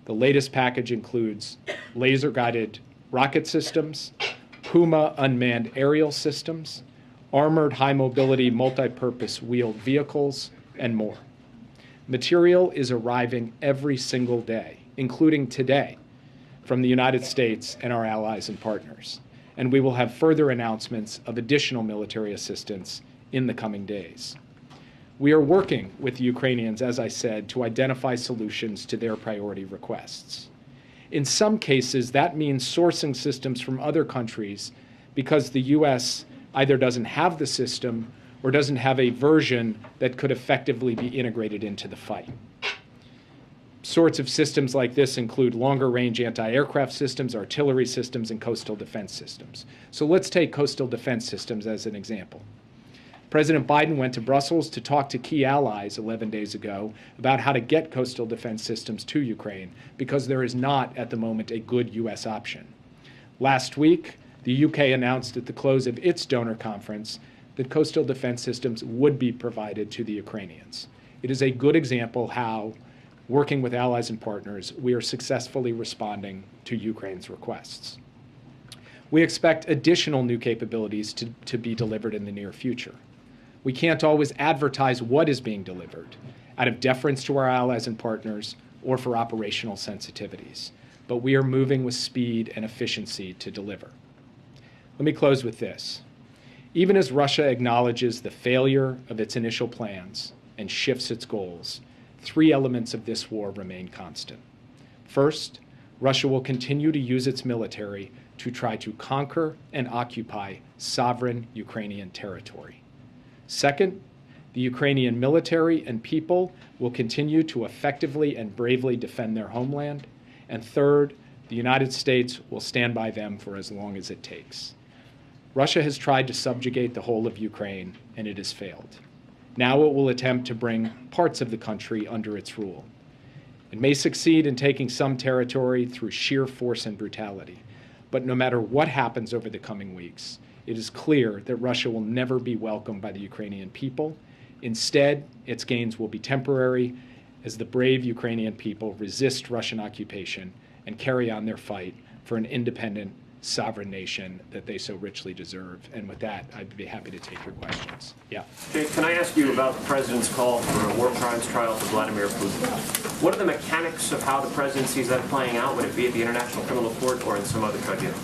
The latest package includes laser-guided rocket systems, Puma unmanned aerial systems, armored high-mobility multi-purpose wheeled vehicles, and more. Material is arriving every single day, including today, from the United States and our allies and partners. And we will have further announcements of additional military assistance in the coming days. We are working with the Ukrainians, as I said, to identify solutions to their priority requests. In some cases, that means sourcing systems from other countries because the U.S. either doesn't have the system or doesn't have a version that could effectively be integrated into the fight. Sorts of systems like this include longer-range anti-aircraft systems, artillery systems, and coastal defense systems. So let's take coastal defense systems as an example. President Biden went to Brussels to talk to key allies 11 days ago about how to get coastal defense systems to Ukraine because there is not, at the moment, a good U.S. option. Last week, the UK announced at the close of its donor conference that coastal defense systems would be provided to the Ukrainians. It is a good example how, working with allies and partners, we are successfully responding to Ukraine's requests. We expect additional new capabilities to be delivered in the near future. We can't always advertise what is being delivered out of deference to our allies and partners or for operational sensitivities, but we are moving with speed and efficiency to deliver. Let me close with this. Even as Russia acknowledges the failure of its initial plans and shifts its goals, three elements of this war remain constant. First, Russia will continue to use its military to try to conquer and occupy sovereign Ukrainian territory. Second, the Ukrainian military and people will continue to effectively and bravely defend their homeland. And third, the United States will stand by them for as long as it takes. Russia has tried to subjugate the whole of Ukraine, and it has failed. Now it will attempt to bring parts of the country under its rule. It may succeed in taking some territory through sheer force and brutality. But no matter what happens over the coming weeks, it is clear that Russia will never be welcomed by the Ukrainian people. Instead, its gains will be temporary as the brave Ukrainian people resist Russian occupation and carry on their fight for an independent, sovereign nation that they so richly deserve. And with that, I'd be happy to take your questions. Yeah. Jake, can I ask you about the president's call for a war crimes trial for Vladimir Putin? What are the mechanics of how the president sees that playing out? Would it be at the International Criminal Court or in some other tribunal?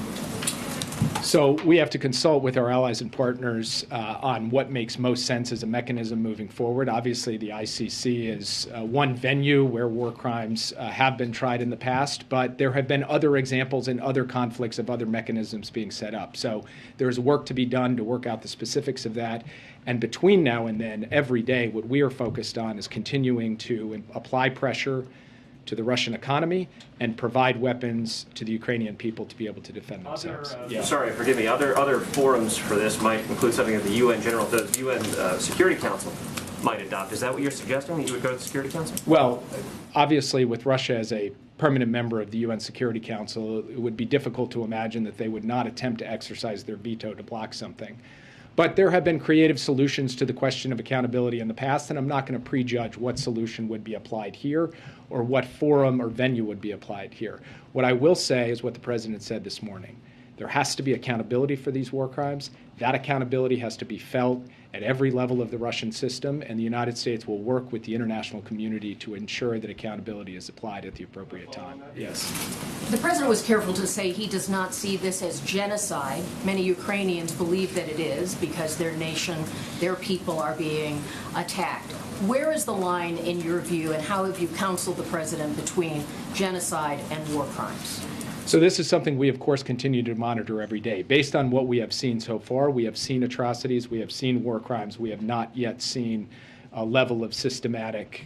So we have to consult with our allies and partners on what makes most sense as a mechanism moving forward. Obviously, the ICC is one venue where war crimes have been tried in the past, but there have been other examples in other conflicts of other mechanisms being set up. So there's work to be done to work out the specifics of that. And between now and then, every day, what we are focused on is continuing to apply pressure to the Russian economy and provide weapons to the Ukrainian people to be able to defend themselves. Sorry, forgive me. Other forums for this might include something that the UN Security Council might adopt. Is that what you're suggesting, that you would go to the Security Council? Well, obviously, with Russia as a permanent member of the UN Security Council, it would be difficult to imagine that they would not attempt to exercise their veto to block something. But there have been creative solutions to the question of accountability in the past, and I'm not going to prejudge what solution would be applied here or what forum or venue would be applied here. What I will say is what the president said this morning. There has to be accountability for these war crimes. That accountability has to be felt at every level of the Russian system, and the United States will work with the international community to ensure that accountability is applied at the appropriate time. Yes. The president was careful to say he does not see this as genocide. Many Ukrainians believe that it is because their nation, their people are being attacked. Where is the line in your view, and how have you counseled the president between genocide and war crimes? So this is something we, of course, continue to monitor every day. Based on what we have seen so far, we have seen atrocities, we have seen war crimes, we have not yet seen a level of systematic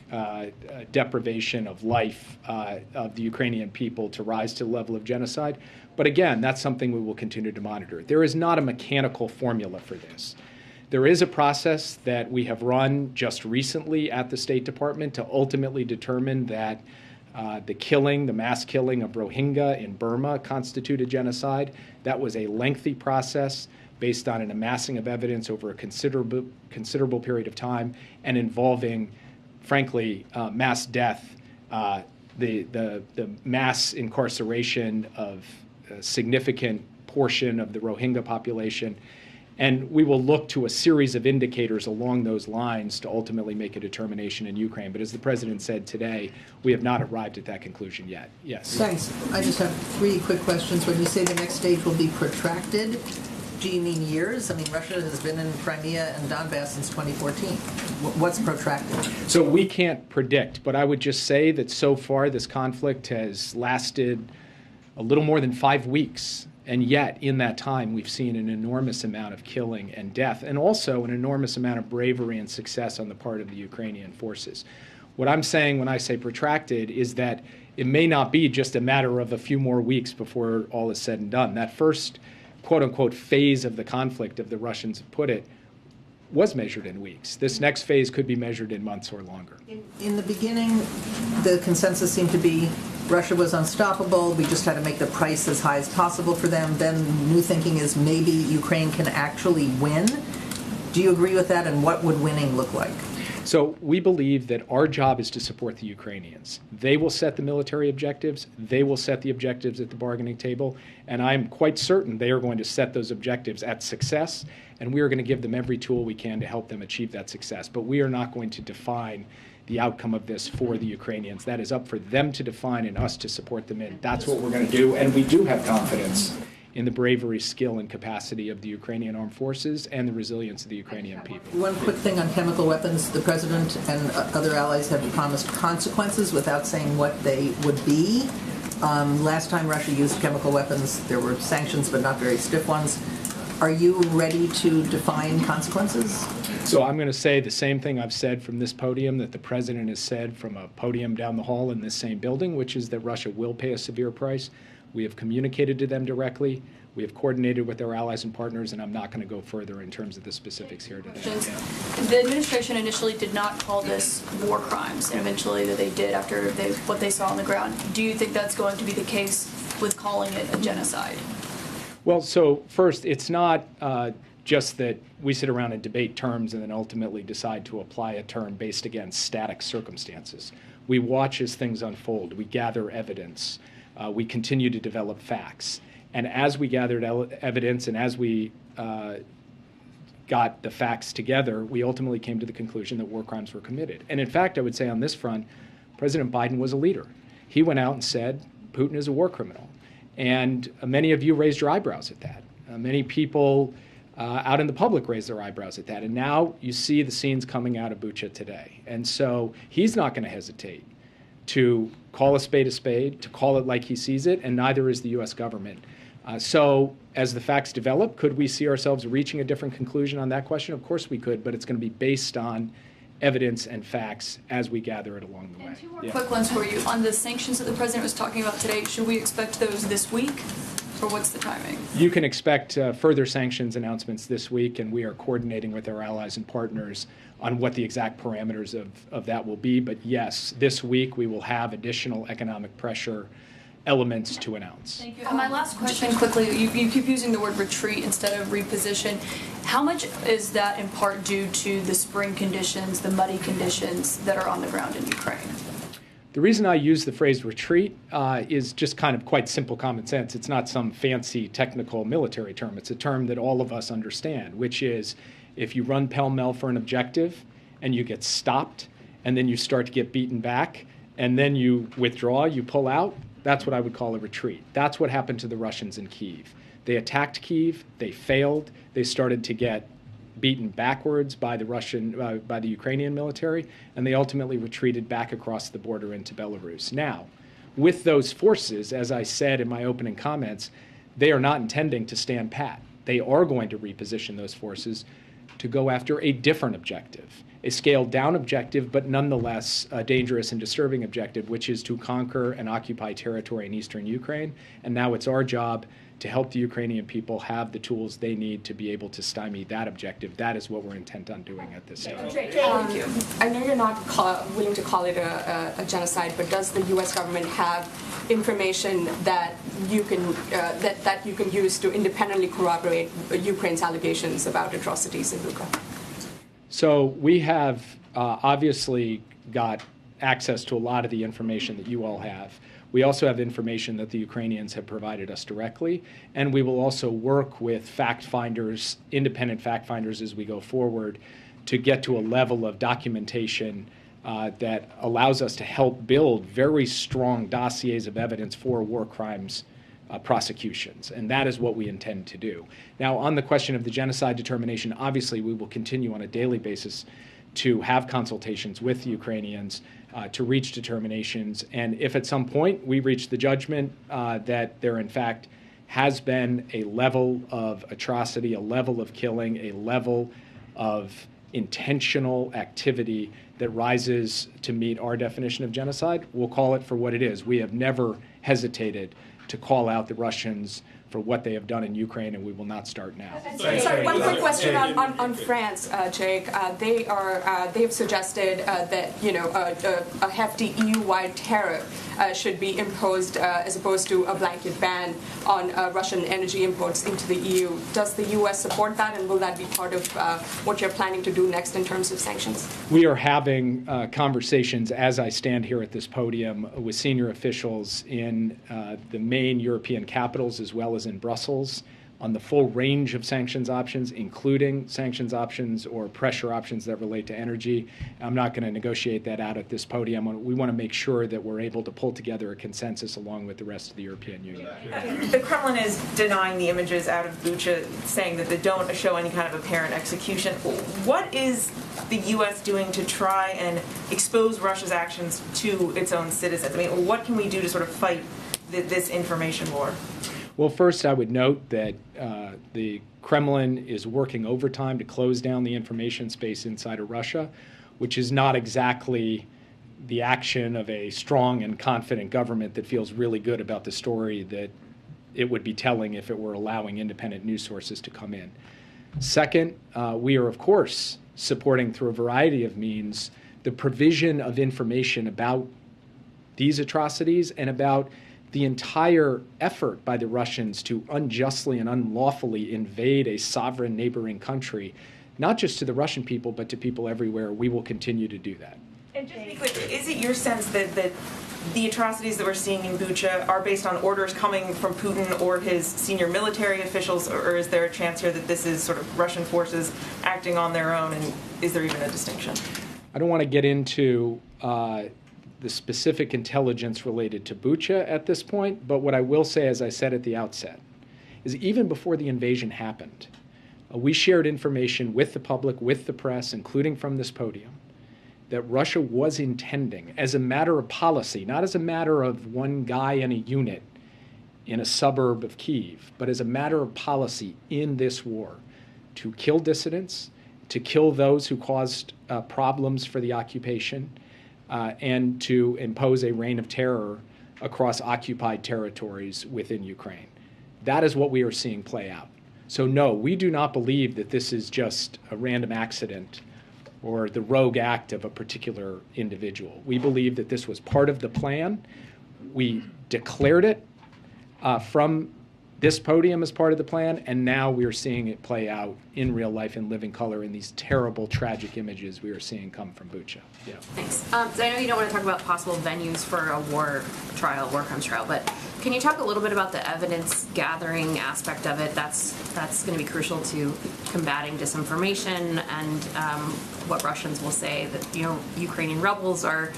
deprivation of life of the Ukrainian people to rise to the level of genocide. But again, that's something we will continue to monitor. There is not a mechanical formula for this. There is a process that we have run just recently at the State Department to ultimately determine that the mass killing of Rohingya in Burma constituted genocide. That was a lengthy process based on an amassing of evidence over a considerable period of time and involving, frankly, mass death the mass incarceration of a significant portion of the Rohingya population. And we will look to a series of indicators along those lines to ultimately make a determination in Ukraine. But as the president said today, we have not arrived at that conclusion yet. Yes. Thanks. I just have 3 quick questions. When you say the next stage will be protracted, do you mean years? I mean, Russia has been in Crimea and Donbass since 2014. What's protracted? So we can't predict, but I would just say that so far this conflict has lasted a little more than 5 weeks. And yet, in that time, we've seen an enormous amount of killing and death, and also an enormous amount of bravery and success on the part of the Ukrainian forces. What I'm saying when I say protracted is that it may not be just a matter of a few more weeks before all is said and done. That first, quote-unquote, phase of the conflict, of the Russians have put it, was measured in weeks. This next phase could be measured in months or longer. In the beginning, the consensus seemed to be Russia was unstoppable. We just had to make the price as high as possible for them. Then new thinking is maybe Ukraine can actually win. Do you agree with that? And what would winning look like? So we believe that our job is to support the Ukrainians. They will set the military objectives. They will set the objectives at the bargaining table. And I'm quite certain they are going to set those objectives at success. And we are going to give them every tool we can to help them achieve that success. But we are not going to define the outcome of this for the Ukrainians. That is up for them to define and us to support them in. That's what we're going to do. And we do have confidence in the bravery, skill, and capacity of the Ukrainian armed forces and the resilience of the Ukrainian people. One quick thing on chemical weapons. The president and other allies have promised consequences without saying what they would be. Last time Russia used chemical weapons, there were sanctions, but not very stiff ones. Are you ready to define consequences? So I'm going to say the same thing I've said from this podium that the president has said from a podium down the hall in this same building, which is that Russia will pay a severe price. We have communicated to them directly. We have coordinated with our allies and partners, and I'm not going to go further in terms of the specifics here today. The administration initially did not call this war crimes, and eventually they did after what they saw on the ground. Do you think that's going to be the case with calling it a genocide? Well, so first, it's not just that we sit around and debate terms and then ultimately decide to apply a term based against static circumstances. We watch as things unfold. We gather evidence. We continue to develop facts. And as we gathered evidence and as we got the facts together, we ultimately came to the conclusion that war crimes were committed. And in fact, I would say on this front, President Biden was a leader. He went out and said, Putin is a war criminal. And many of you raised your eyebrows at that. Many people out in the public raised their eyebrows at that. And now you see the scenes coming out of Bucha today. And so he's not going to hesitate to call a spade, to call it like he sees it, and neither is the U.S. government. So as the facts develop, could we see ourselves reaching a different conclusion on that question? Of course we could, but it's going to be based on evidence and facts as we gather it along the way. And 2 more quick ones for you. On the sanctions that the president was talking about today, should we expect those this week, or what's the timing? You can expect further sanctions announcements this week, and we are coordinating with our allies and partners on what the exact parameters of that will be. But yes, this week we will have additional economic pressure elements to announce. Thank you. And my last question quickly, you keep using the word retreat instead of reposition. How much is that in part due to the spring conditions, the muddy conditions that are on the ground in Ukraine? The reason I use the phrase retreat is just kind of quite simple common sense. It's not some fancy technical military term. It's a term that all of us understand, which is if you run pell-mell for an objective and you get stopped and then you start to get beaten back and then you withdraw, you pull out, that's what I would call a retreat. That's what happened to the Russians in Kyiv. They attacked Kyiv, they failed, they started to get beaten backwards by the Ukrainian military, and they ultimately retreated back across the border into Belarus. Now, with those forces, as I said in my opening comments, they are not intending to stand pat. They are going to reposition those forces to go after a different objective, a scaled-down objective, but nonetheless a dangerous and disturbing objective, which is to conquer and occupy territory in eastern Ukraine. And now it's our job to help the Ukrainian people have the tools they need to be able to stymie that objective. That is what we're intent on doing at this stage. Thank you. I know you're not willing to call it a genocide, but does the U.S. government have information that you can that you can use to independently corroborate Ukraine's allegations about atrocities in Bucha? So we have obviously got access to a lot of the information that you all have. We also have information that the Ukrainians have provided us directly, and we will also work with fact finders, independent fact finders, as we go forward to get to a level of documentation that allows us to help build very strong dossiers of evidence for war crimes prosecutions, and that is what we intend to do. Now, on the question of the genocide determination, obviously we will continue on a daily basis to have consultations with the Ukrainians to reach determinations, and if at some point we reach the judgment that there in fact has been a level of atrocity, a level of killing, a level of intentional activity that rises to meet our definition of genocide, we'll call it for what it is. We have never hesitated to call out the Russians for what they have done in Ukraine, and we will not start now. Sorry, one quick question on France, Jake. They have suggested that a hefty EU-wide tariff should be imposed as opposed to a blanket ban on Russian energy imports into the EU. Does the U.S. support that, and will that be part of what you're planning to do next in terms of sanctions? We are having conversations as I stand here at this podium with senior officials in the main European capitals as well as in Brussels on the full range of sanctions options, including sanctions options or pressure options that relate to energy. I'm not going to negotiate that out at this podium. We want to make sure that we're able to pull together a consensus along with the rest of the European Union. The Kremlin is denying the images out of Bucha, saying that they don't show any kind of apparent execution. What is the U.S. doing to try and expose Russia's actions to its own citizens? I mean, what can we do to sort of fight this information war? Well, first, I would note that the Kremlin is working overtime to close down the information space inside of Russia, which is not exactly the action of a strong and confident government that feels really good about the story that it would be telling if it were allowing independent news sources to come in. Second, we are, of course, supporting through a variety of means the provision of information about these atrocities and about the entire effort by the Russians to unjustly and unlawfully invade a sovereign neighboring country, not just to the Russian people, but to people everywhere. We will continue to do that. And just to be clear, is it your sense that the atrocities that we're seeing in Bucha are based on orders coming from Putin or his senior military officials, or is there a chance here that this is sort of Russian forces acting on their own, and is there even a distinction? I don't want to get into the specific intelligence related to Bucha at this point, but what I will say, as I said at the outset, is even before the invasion happened, we shared information with the public, with the press, including from this podium, that Russia was intending, as a matter of policy, not as a matter of one guy in a unit in a suburb of Kyiv, but as a matter of policy in this war, to kill dissidents, to kill those who caused problems for the occupation, and to impose a reign of terror across occupied territories within Ukraine. That is what we are seeing play out. So no, we do not believe that this is just a random accident or the rogue act of a particular individual. We believe that this was part of the plan. We declared it from this podium as part of the plan, and now we are seeing it play out in real life in living color in these terrible, tragic images we are seeing come from Bucha. Yeah. Thanks. So I know you don't want to talk about possible venues for a war crimes trial, but can you talk a little bit about the evidence gathering aspect of it? That's going to be crucial to combating disinformation and what Russians will say that Ukrainian rebels are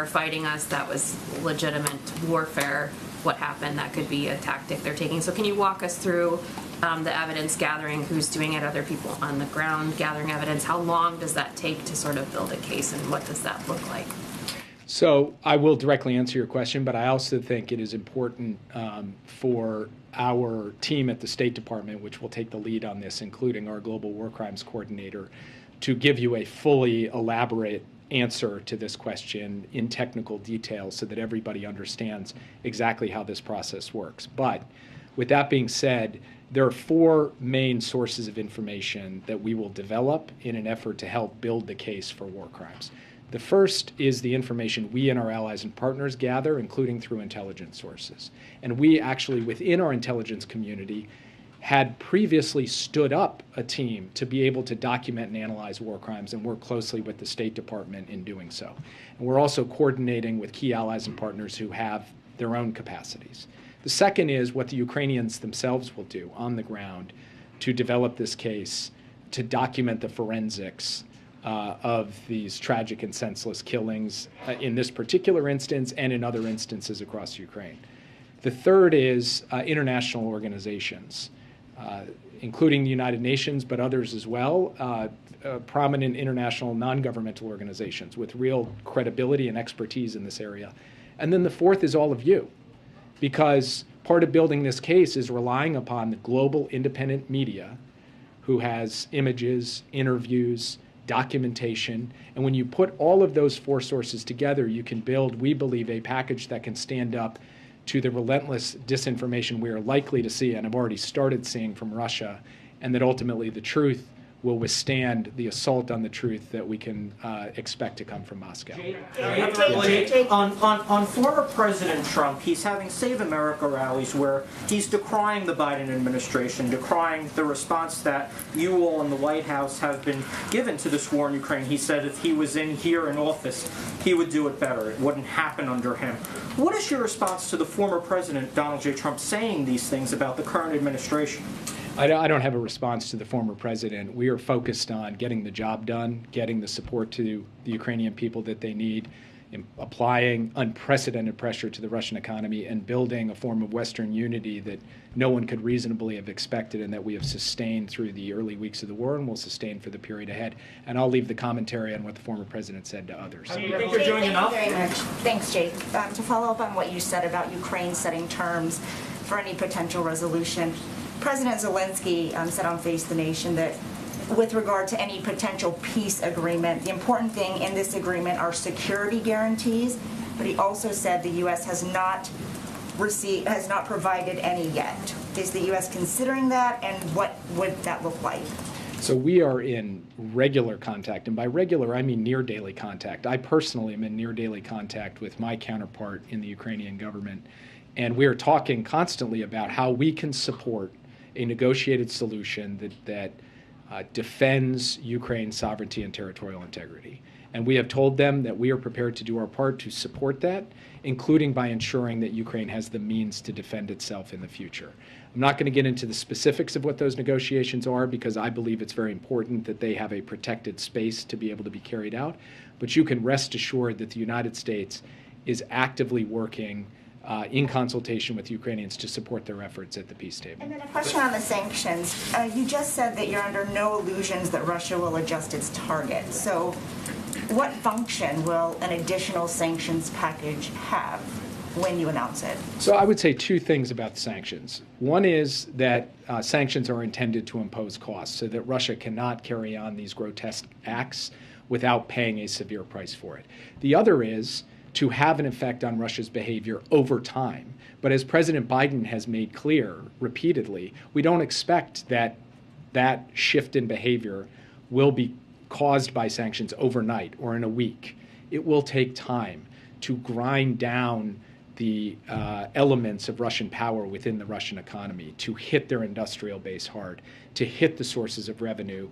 fighting us. That was legitimate warfare. What happened, that could be a tactic they're taking. So can you walk us through the evidence gathering, who's doing it, other people on the ground gathering evidence? How long does that take to sort of build a case, and what does that look like? So I will directly answer your question, but I also think it is important for our team at the State Department, which will take the lead on this, including our Global War Crimes Coordinator, to give you a fully elaborate answer to this question in technical detail so that everybody understands exactly how this process works. But with that being said, there are four main sources of information that we will develop in an effort to help build the case for war crimes. The first is the information we and our allies and partners gather, including through intelligence sources. And we actually, within our intelligence community, had previously stood up a team to be able to document and analyze war crimes and work closely with the State Department in doing so. And we're also coordinating with key allies and partners who have their own capacities. The second is what the Ukrainians themselves will do on the ground to develop this case, to document the forensics of these tragic and senseless killings in this particular instance and in other instances across Ukraine. The third is international organizations, including the United Nations, but others as well, prominent international non-governmental organizations with real credibility and expertise in this area. And then the fourth is all of you, because part of building this case is relying upon the global independent media who has images, interviews, documentation. And when you put all of those four sources together, you can build, we believe, a package that can stand up to the relentless disinformation we are likely to see and have already started seeing from Russia, and that ultimately the truth will withstand the assault on the truth that we can expect to come from Moscow. On former President Trump, he's having Save America rallies where he's decrying the Biden administration, decrying the response that you all in the White House have been given to this war in Ukraine. He said if he was here in office, he would do it better. It wouldn't happen under him. What is your response to the former President Donald J. Trump saying these things about the current administration? I don't have a response to the former president. We are focused on getting the job done, getting the support to the Ukrainian people that they need, applying unprecedented pressure to the Russian economy, and building a form of Western unity that no one could reasonably have expected and that we have sustained through the early weeks of the war and will sustain for the period ahead. And I'll leave the commentary on what the former president said to others. Do you think you're doing enough? Thank you very much. Thanks, Jake. To follow up on what you said about Ukraine setting terms for any potential resolution, President Zelensky said on Face the Nation that with regard to any potential peace agreement, the important thing in this agreement are security guarantees, but he also said the U.S. has not provided any yet. Is the U.S. considering that, and what would that look like? So we are in regular contact, and by regular I mean near daily contact. I personally am in near daily contact with my counterpart in the Ukrainian government, and we are talking constantly about how we can support a negotiated solution that defends Ukraine's sovereignty and territorial integrity. And we have told them that we are prepared to do our part to support that, including by ensuring that Ukraine has the means to defend itself in the future. I'm not going to get into the specifics of what those negotiations are because I believe it's very important that they have a protected space to be able to be carried out. But you can rest assured that the United States is actively working in consultation with Ukrainians to support their efforts at the peace table. And then a question on the sanctions. You just said that you're under no illusions that Russia will adjust its target. So what function will an additional sanctions package have when you announce it? So I would say two things about the sanctions. One is that sanctions are intended to impose costs so that Russia cannot carry on these grotesque acts without paying a severe price for it. The other is to have an effect on Russia's behavior over time. But as President Biden has made clear repeatedly, we don't expect that that shift in behavior will be caused by sanctions overnight or in a week. It will take time to grind down the elements of Russian power within the Russian economy, to hit their industrial base hard, to hit the sources of revenue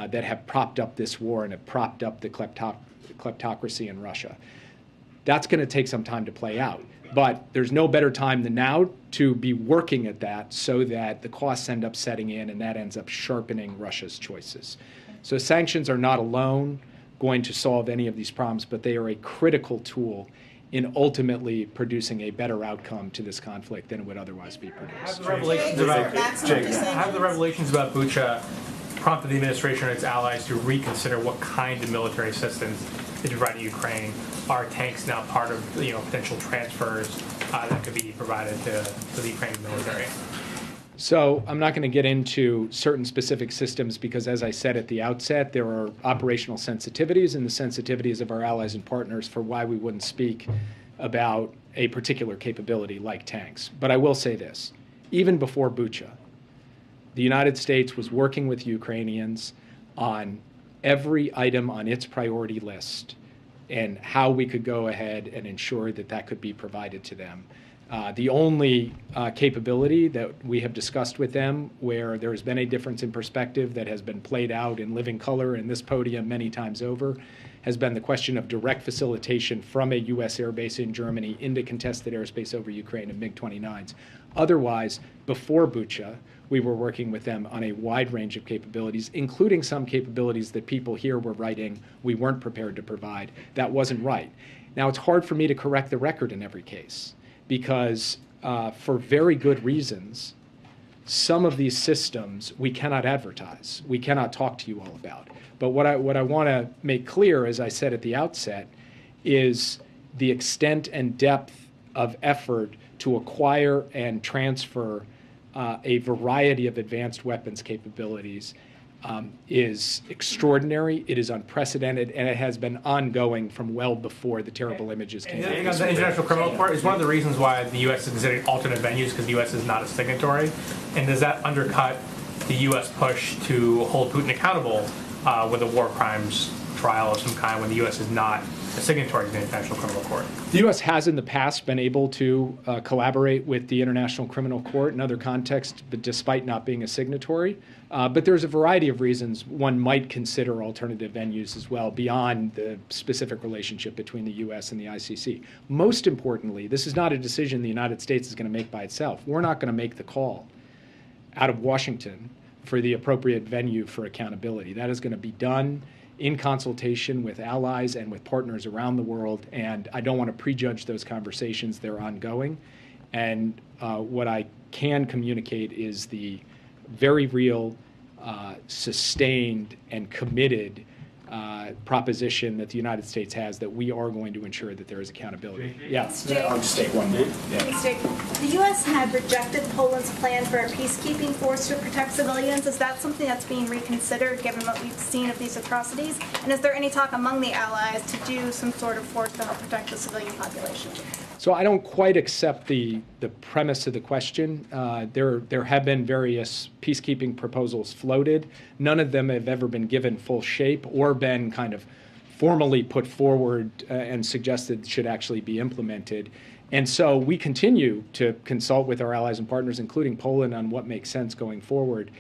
that have propped up this war and have propped up the kleptocracy in Russia. That's going to take some time to play out. But there's no better time than now to be working at that so that the costs end up setting in and that ends up sharpening Russia's choices. So sanctions are not alone going to solve any of these problems, but they are a critical tool in ultimately producing a better outcome to this conflict than it would otherwise be produced. Have the revelations about Bucha prompted the administration and its allies to reconsider what kind of military assistance they provide to Ukraine? Are tanks now part of potential transfers that could be provided to the Ukrainian military? So I'm not going to get into certain specific systems because, as I said at the outset, there are operational sensitivities and the sensitivities of our allies and partners for why we wouldn't speak about a particular capability like tanks. But I will say this. Even before Bucha, the United States was working with Ukrainians on every item on its priority list and how we could go ahead and ensure that that could be provided to them. The only capability that we have discussed with them where there has been a difference in perspective that has been played out in living color in this podium many times over has been the question of direct facilitation from a U.S. airbase in Germany into contested airspace over Ukraine of MiG-29s. Otherwise, before Bucha, we were working with them on a wide range of capabilities, including some capabilities that people here were writing we weren't prepared to provide. That wasn't right. Now, it's hard for me to correct the record in every case because for very good reasons, some of these systems we cannot advertise. We cannot talk to you all about. But what I want to make clear, as I said at the outset, is the extent and depth of effort to acquire and transfer a variety of advanced weapons capabilities is extraordinary, it is unprecedented, and it has been ongoing from well before the terrible images came out. The International Criminal Court is one of the reasons why the U.S. is considering alternate venues because the U.S. is not a signatory. And does that undercut the U.S. push to hold Putin accountable with a war crimes trial of some kind when the U.S. is not a signatory to the International Criminal Court? The U.S. has in the past been able to collaborate with the International Criminal Court in other contexts, but despite not being a signatory. But there's a variety of reasons one might consider alternative venues as well beyond the specific relationship between the U.S. and the ICC. Most importantly, this is not a decision the United States is going to make by itself. We're not going to make the call out of Washington for the appropriate venue for accountability. That is going to be done in consultation with allies and with partners around the world, and I don't want to prejudge those conversations. They're ongoing. And what I can communicate is the very real, sustained, and committed proposition that the United States has that we are going to ensure that there is accountability. Yeah, I'll just take 1 minute. Yeah. The U.S. had rejected Poland's plan for a peacekeeping force to protect civilians. Is that something that's being reconsidered given what we've seen of these atrocities? And is there any talk among the allies to do some sort of force to help protect the civilian population? So I don't quite accept the premise of the question. There have been various peacekeeping proposals floated. None of them have ever been given full shape or been kind of formally put forward and suggested should actually be implemented. And so we continue to consult with our allies and partners, including Poland, on what makes sense going forward.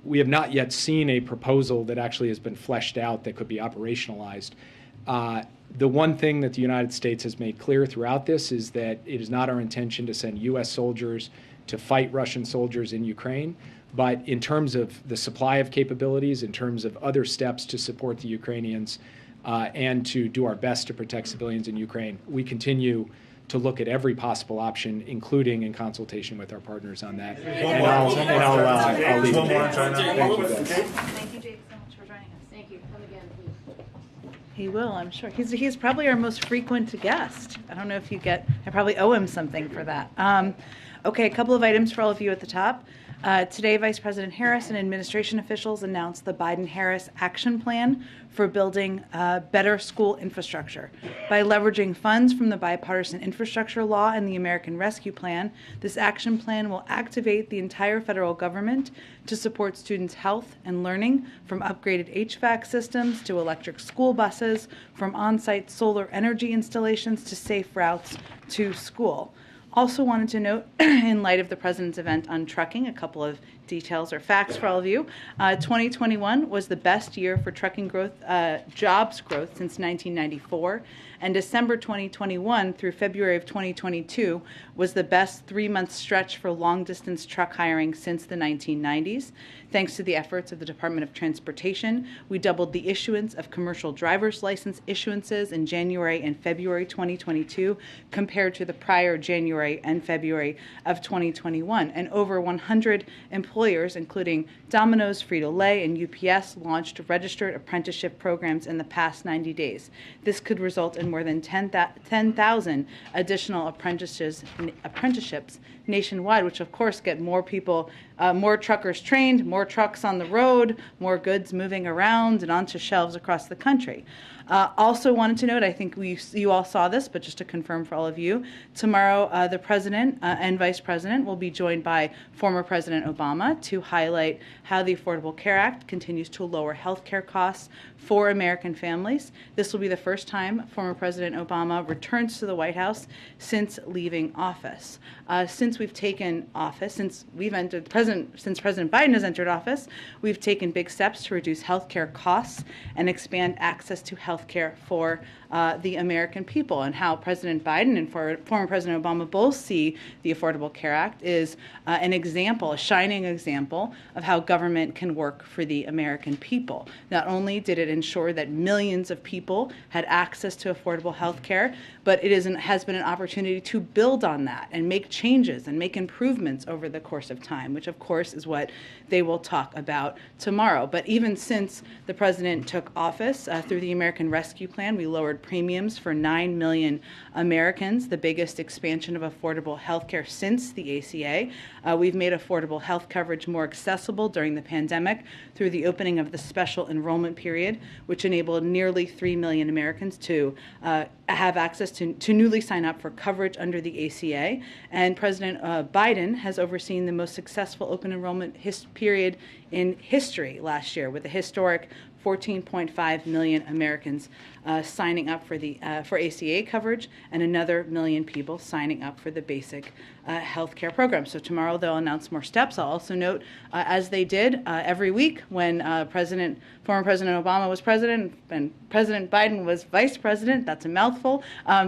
We have not yet seen a proposal that actually has been fleshed out that could be operationalized. The one thing that the United States has made clear throughout this is that it is not our intention to send U.S. soldiers to fight Russian soldiers in Ukraine. But in terms of the supply of capabilities, in terms of other steps to support the Ukrainians and to do our best to protect civilians in Ukraine, we continue to look at every possible option, including in consultation with our partners on that. I'll leave it there. Thank you, Jake, so much for joining us. Thank you. Come again, please. He will, I'm sure. He's probably our most frequent guest. I don't know if you get, I probably owe him something for that. Okay, a couple of items for all of you at the top. Today, Vice President Harris and administration officials announced the Biden-Harris Action Plan for building better school infrastructure. By leveraging funds from the Bipartisan Infrastructure Law and the American Rescue Plan, this action plan will activate the entire federal government to support students' health and learning, from upgraded HVAC systems to electric school buses, from on-site solar energy installations to safe routes to school. Also wanted to note, in light of the President's event on trucking, a couple of details or facts for all of you. 2021 was the best year for trucking growth, jobs growth since 1994, and December 2021 through February of 2022 was the best 3-month stretch for long-distance truck hiring since the 1990s. Thanks to the efforts of the Department of Transportation, we doubled the issuance of commercial driver's license issuances in January and February 2022 compared to the prior January and February of 2021. And over 100 employers, including Domino's, Frito-Lay, and UPS, launched registered apprenticeship programs in the past 90 days. This could result in more than 10,000 additional apprenticeships nationwide, which of course get more people, more truckers trained, more trucks on the road, more goods moving around and onto shelves across the country. Also wanted to note, I think you all saw this, but just to confirm for all of you, tomorrow the President and Vice President will be joined by former President Obama to highlight how the Affordable Care Act continues to lower health care costs for American families. This will be the first time former President Obama returns to the White House since leaving office. Since we've taken office, since President Biden has entered office, we've taken big steps to reduce health care costs and expand access to health care for the American people. And how President Biden and former President Obama both see the Affordable Care Act is an example, a shining example of how government can work for the American people. Not only did it ensure that millions of people had access to affordable health care, but it has been an opportunity to build on that and make changes and make improvements over the course of time, which of course is what they will talk about tomorrow. But even since the president took office, through the American Rescue Plan, we lowered premiums for 9 million Americans, the biggest expansion of affordable health care since the ACA. We've made affordable health coverage more accessible during the pandemic through the opening of the special enrollment period, which enabled nearly 3 million Americans to have access to newly sign up for coverage under the ACA. And President Biden has overseen the most successful open enrollment period in history last year, with a historic 14.5 million Americans signing up for ACA coverage, and another million people signing up for the basic health care program. So tomorrow they'll announce more steps. I'll also note, as they did every week when former President Obama was president and President Biden was vice president, that's a mouthful,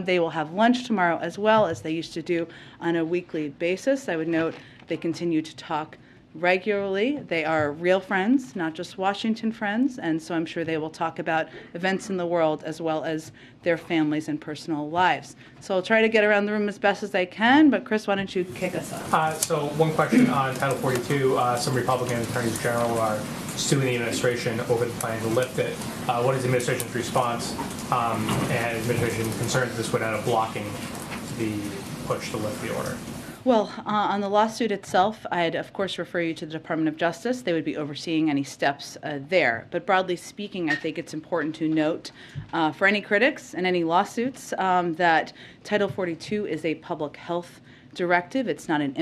they will have lunch tomorrow as well, as they used to do on a weekly basis. I would note they continue to talk regularly. They are real friends, not just Washington friends, and so I'm sure they will talk about events in the world as well as their families and personal lives. So I'll try to get around the room as best as I can, but Chris, why don't you kick us off? So one question on Title 42. Some Republican attorneys general are suing the administration over the plan to lift it. What is the administration's response and administration concerns this would end up blocking the push to lift the order? Well, on the lawsuit itself, I'd of course refer you to the Department of Justice. They would be overseeing any steps there. But broadly speaking, I think it's important to note for any critics and any lawsuits that Title 42 is a public health directive. It's not an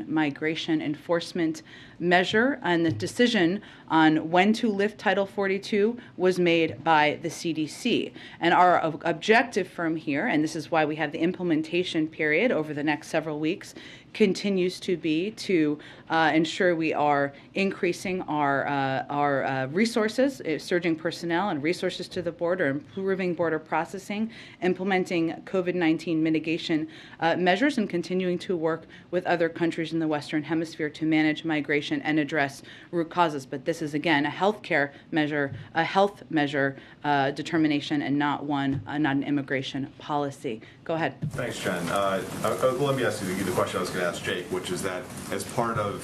migration enforcement measure, and the decision on when to lift Title 42 was made by the CDC. And our objective from here, and this is why we have the implementation period over the next several weeks, continues to be to ensure we are increasing our resources, surging personnel and resources to the border, improving border processing, implementing COVID-19 mitigation measures, and continuing to work with other countries in the Western Hemisphere to manage migration and address root causes. But this is, again, a health measure determination, and not an immigration policy. Go ahead. Thanks, Jen. Let me ask you the question I was going to ask Jake, which is that as part of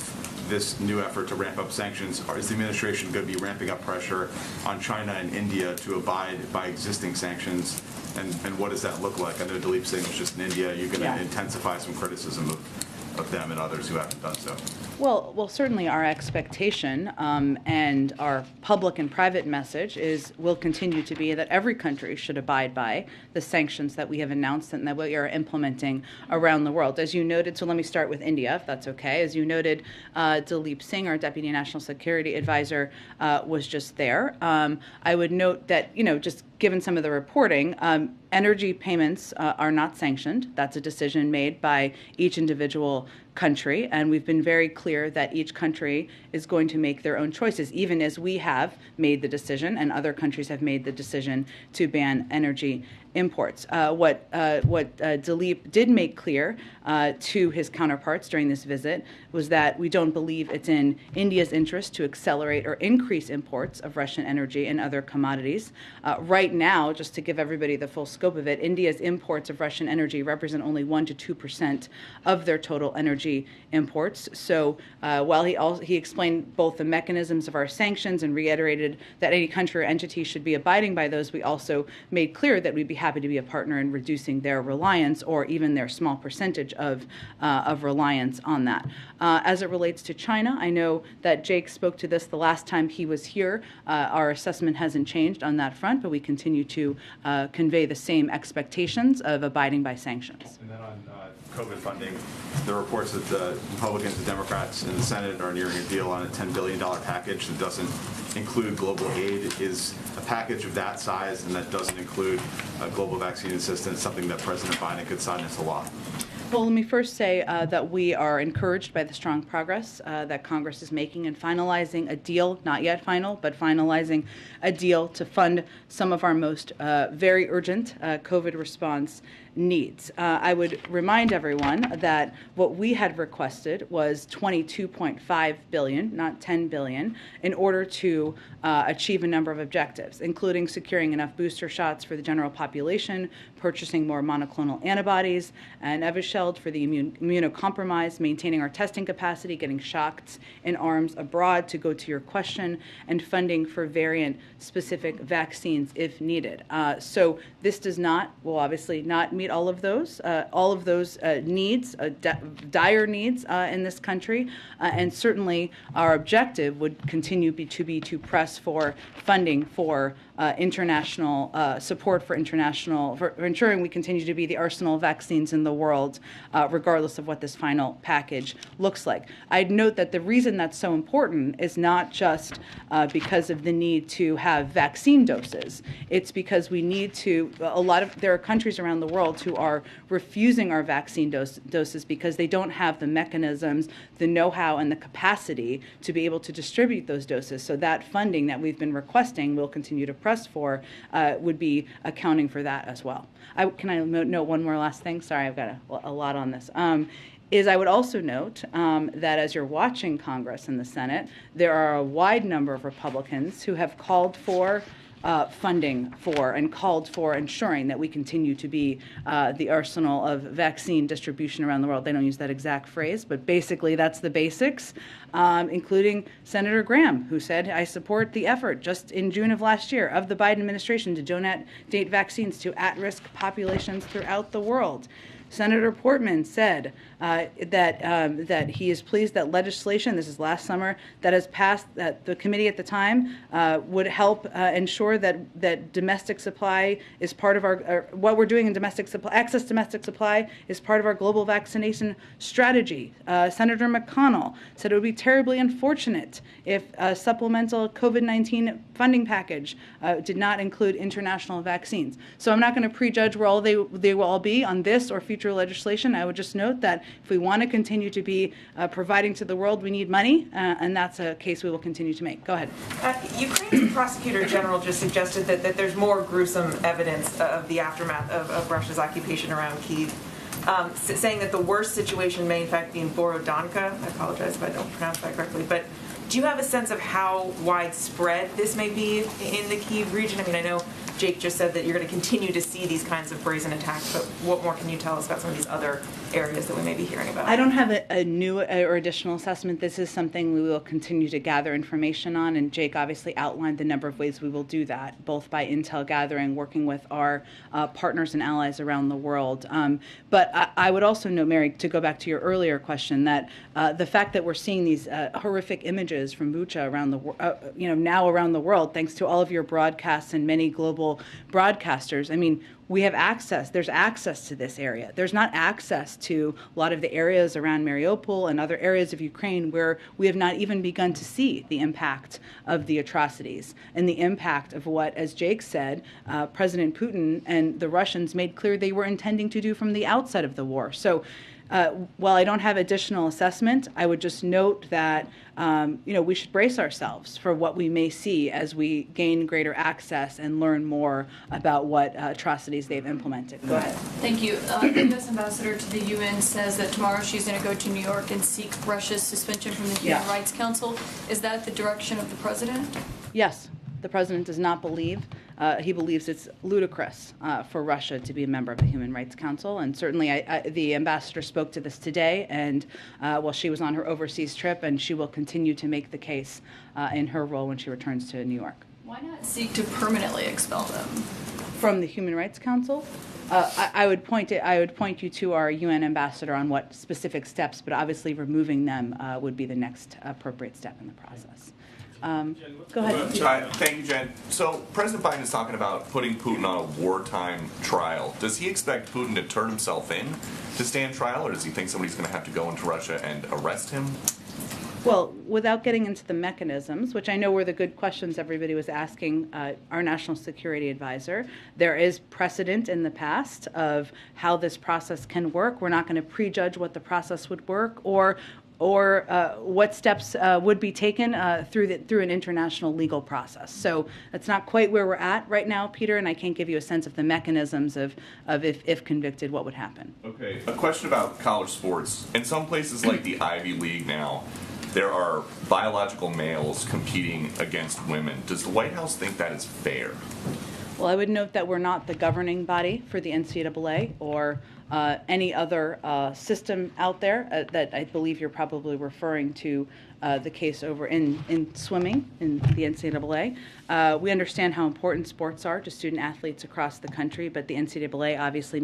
this new effort to ramp up sanctions, is the administration going to be ramping up pressure on China and India to abide by existing sanctions? And what does that look like? I know Dilip Singh was just in India. Are you going to intensify some criticism of them and others who haven't done so? Well, certainly our expectation and our public and private message will continue to be that every country should abide by the sanctions that we have announced and that we are implementing around the world. As you noted, so let me start with India, if that's okay. As you noted, Dilip Singh, our Deputy National Security Advisor, was just there. I would note that, just given some of the reporting, energy payments are not sanctioned. That's a decision made by each individual country, and we've been very clear that each country is going to make their own choices, even as we have made the decision and other countries have made the decision to ban energy imports. What Dilip did make clear to his counterparts during this visit was that we don't believe it's in India's interest to accelerate or increase imports of Russian energy and other commodities. Right now, just to give everybody the full scope of it, India's imports of Russian energy represent only 1% to 2% of their total energy energy imports. So while he explained both the mechanisms of our sanctions and reiterated that any country or entity should be abiding by those, we also made clear that we'd be happy to be a partner in reducing their reliance or even their small percentage of reliance on that. As it relates to China, I know that Jake spoke to this the last time he was here. Our assessment hasn't changed on that front, but we continue to convey the same expectations of abiding by sanctions. And then on COVID funding, the reports that the Republicans and Democrats in the Senate are nearing a deal on a $10 billion package that doesn't include global aid. Is a package of that size and that doesn't include global vaccine assistance something that President Biden could sign into law? Well, let me first say that we are encouraged by the strong progress that Congress is making in finalizing a deal, not yet final, but finalizing a deal to fund some of our most very urgent COVID response needs. I would remind everyone that what we had requested was $22.5 billion, not $10 billion, in order to achieve a number of objectives, including securing enough booster shots for the general population, purchasing more monoclonal antibodies and Evusheld for the immunocompromised, maintaining our testing capacity, getting shots in arms abroad, to go to your question, and funding for variant-specific vaccines if needed. So this does not, will obviously not meet all of those needs, dire needs in this country, and certainly our objective would continue to press for funding for international support for ensuring we continue to be the arsenal of vaccines in the world, regardless of what this final package looks like. I'd note that the reason that's so important is not just because of the need to have vaccine doses. It's because we need to, there are countries around the world who are refusing our vaccine doses because they don't have the mechanisms, the know-how, and the capacity to be able to distribute those doses. So that funding that we've been requesting, we'll continue to press for, would be accounting for that as well. Can I note one more last thing? Sorry, I've got a lot on this. I would also note that as you're watching Congress and the Senate, there are a wide number of Republicans who have called for funding for and called for ensuring that we continue to be the arsenal of vaccine distribution around the world. They don't use that exact phrase, but basically that's the basics, including Senator Graham, who said, I support the effort just in June of last year of the Biden administration to donate vaccines to at-risk populations throughout the world. Senator Portman said that he is pleased that legislation, this is last summer, that has passed, that the committee at the time would help ensure that domestic supply is part of our, what we're doing in domestic supply, access to domestic supply is part of our global vaccination strategy. Senator McConnell said it would be terribly unfortunate if a supplemental COVID-19 funding package did not include international vaccines. So I'm not going to prejudge where they will all be on this or future legislation. I would just note that if we want to continue to be providing to the world, we need money, and that's a case we will continue to make. Go ahead. Ukraine's prosecutor general just suggested that there's more gruesome evidence of the aftermath of Russia's occupation around Kyiv, saying that the worst situation may in fact be in Borodanka. I apologize if I don't pronounce that correctly, but do you have a sense of how widespread this may be in the Kyiv region? I mean, I know Jake just said that you're going to continue to see these kinds of brazen attacks, but what more can you tell us about some of these other areas that we may be hearing about? I don't have a new or additional assessment. This is something we will continue to gather information on, and Jake obviously outlined the number of ways we will do that, both by intel gathering, working with our partners and allies around the world. But I would also note, Mary, to go back to your earlier question, that the fact that we're seeing these horrific images from Bucha around the now around the world, thanks to all of your broadcasts and many global broadcasters. I mean, we have access. There's access to this area. There's not access to a lot of the areas around Mariupol and other areas of Ukraine where we have not even begun to see the impact of the atrocities and the impact of what, as Jake said, President Putin and the Russians made clear they were intending to do from the outset of the war. So while I don't have additional assessment, I would just note that we should brace ourselves for what we may see as we gain greater access and learn more about what atrocities they've implemented. Go ahead. Thank you. The U.S. ambassador to the UN says that tomorrow she's going to go to New York and seek Russia's suspension from the Human Rights Council. Is that the direction of the president? Yes. The president does not believe he believes it's ludicrous for Russia to be a member of the Human Rights Council. And certainly the ambassador spoke to this today, and while she was on her overseas trip, and she will continue to make the case in her role when she returns to New York. Why not seek to permanently expel them from the Human Rights Council? I would point you to our UN ambassador on what specific steps, but obviously removing them would be the next appropriate step in the process. Go ahead. Thank you, Jen. So President Biden is talking about putting Putin on a wartime trial. Does he expect Putin to turn himself in to stand trial, or does he think somebody's going to have to go into Russia and arrest him? Well, without getting into the mechanisms, which I know were the good questions everybody was asking our national security advisor, there is precedent in the past of how this process can work. We're not going to prejudge what the process would work or what steps would be taken through an international legal process. So that's not quite where we're at right now, Peter, and I can't give you a sense of the mechanisms of if convicted, what would happen. Okay, a question about college sports. In some places like the Ivy League now, there are biological males competing against women. Does the White House think that is fair? Well, I would note that we're not the governing body for the NCAA or any other system out there that I believe you're probably referring to the case over in swimming in the NCAA. We understand how important sports are to student athletes across the country, but the NCAA obviously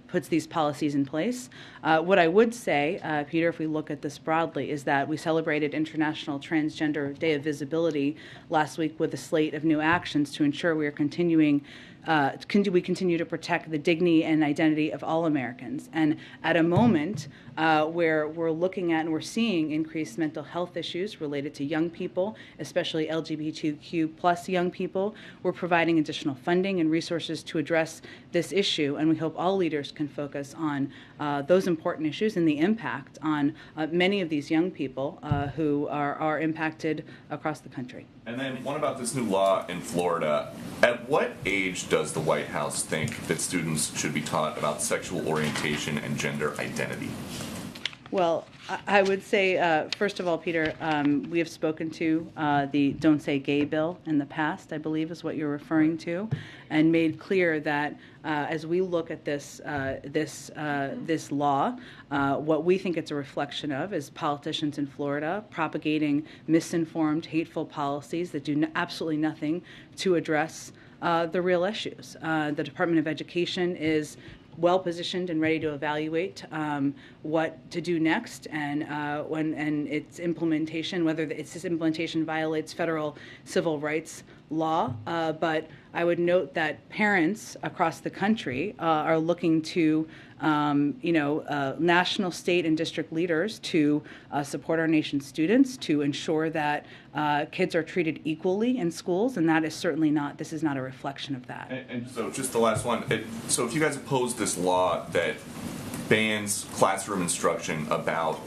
puts these policies in place. What I would say, Peter, if we look at this broadly, is that we celebrated International Transgender Day of Visibility last week with a slate of new actions to ensure we are continuing to protect the dignity and identity of all Americans. And at a moment where we're looking at and we're seeing increased mental health issues related to young people, especially LGBTQ plus young people, we're providing additional funding and resources to address this issue. And we hope all leaders can focus on those important issues and the impact on many of these young people who are impacted across the country. And then one about this new law in Florida. At what age does the White House think that students should be taught about sexual orientation and gender identity? Well, I would say, first of all, Peter, we have spoken to the Don't Say Gay bill in the past, I believe is what you're referring to, and made clear that as we look at this law, what we think it's a reflection of is politicians in Florida propagating misinformed, hateful policies that do absolutely nothing to address the real issues. The Department of Education is well positioned and ready to evaluate what to do next, and its implementation, whether its implementation violates federal civil rights law. But I would note that parents across the country are looking to national, state, and district leaders to support our nation's students, to ensure that kids are treated equally in schools, and that is certainly not, this is not a reflection of that. And so just the last one. So if you guys oppose this law that bans classroom instruction about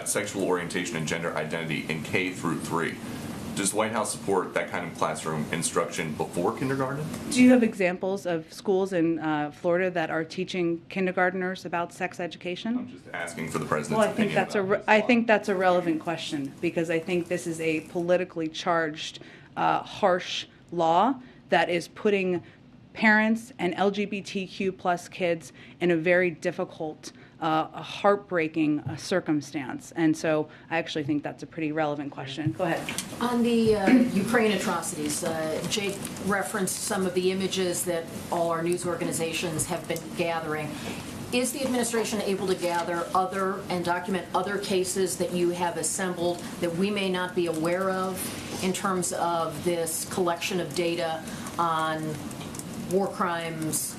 sexual orientation and gender identity in K through 3, does the White House support that kind of classroom instruction before kindergarten? Do you have examples of schools in Florida that are teaching kindergartners about sex education? I'm just asking for the president's opinion. I think that's a relevant question, because I think this is a politically charged, harsh law that is putting parents and LGBTQ plus kids in a very difficult, a heartbreaking circumstance. And so I actually think that's a pretty relevant question. Go ahead. On the Ukraine atrocities, Jake referenced some of the images that all our news organizations have been gathering. Is the administration able to gather other and document other cases that you have assembled that we may not be aware of in terms of this collection of data on war crimes,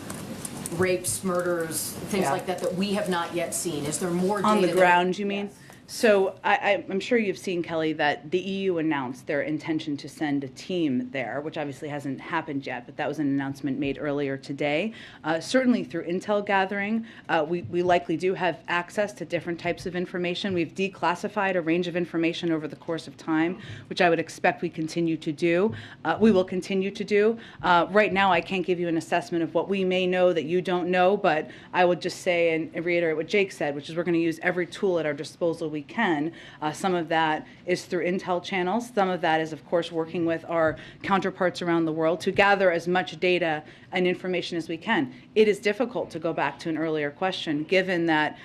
rapes, murders, things like that we have not yet seen? Is there more data? On the ground, you mean? Yes. So I'm sure you've seen, Kelly, that the EU announced their intention to send a team there, which obviously hasn't happened yet, but that was an announcement made earlier today. Certainly through intel gathering, we likely do have access to different types of information. We've declassified a range of information over the course of time, which I would expect we continue to do. We will continue to do. Right now, I can't give you an assessment of what we may know that you don't know, but I would just say and reiterate what Jake said, which is we're going to use every tool at our disposal we can. Some of that is through intel channels. Some of that is, of course, working with our counterparts around the world to gather as much data and information as we can. It is difficult, to go back to an earlier question, given that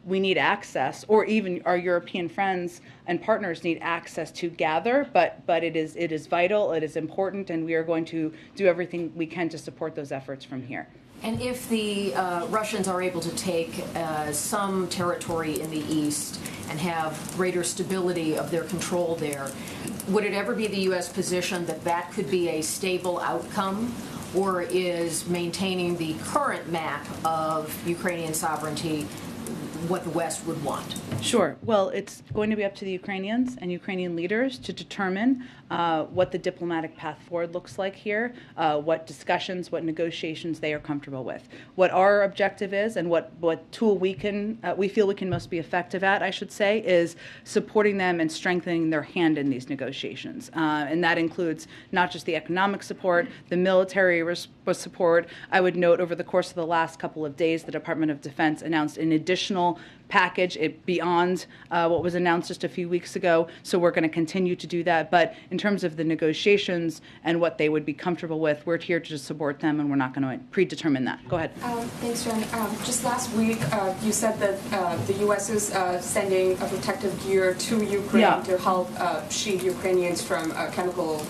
we need access, or even our European friends and partners need access to gather, but it is vital, it is important, and we are going to do everything we can to support those efforts from here. And if the Russians are able to take some territory in the east and have greater stability of their control there, would it ever be the U.S. position that that could be a stable outcome? Or is maintaining the current map of Ukrainian sovereignty what the West would want? Sure. Well, it's going to be up to the Ukrainians and Ukrainian leaders to determine what the diplomatic path forward looks like here, what discussions, what negotiations they are comfortable with. What our objective is, and what tool we feel we can most be effective at, I should say, is supporting them and strengthening their hand in these negotiations. And that includes not just the economic support, the military support. I would note over the course of the last couple of days, the Department of Defense announced an additional package beyond what was announced just a few weeks ago. So we're going to continue to do that. But in terms of the negotiations and what they would be comfortable with, we're here to support them, and we're not going to predetermine that. Go ahead. Thanks, Jen. Just last week, you said that the U.S. is sending a protective gear to Ukraine to help shield Ukrainians from chemical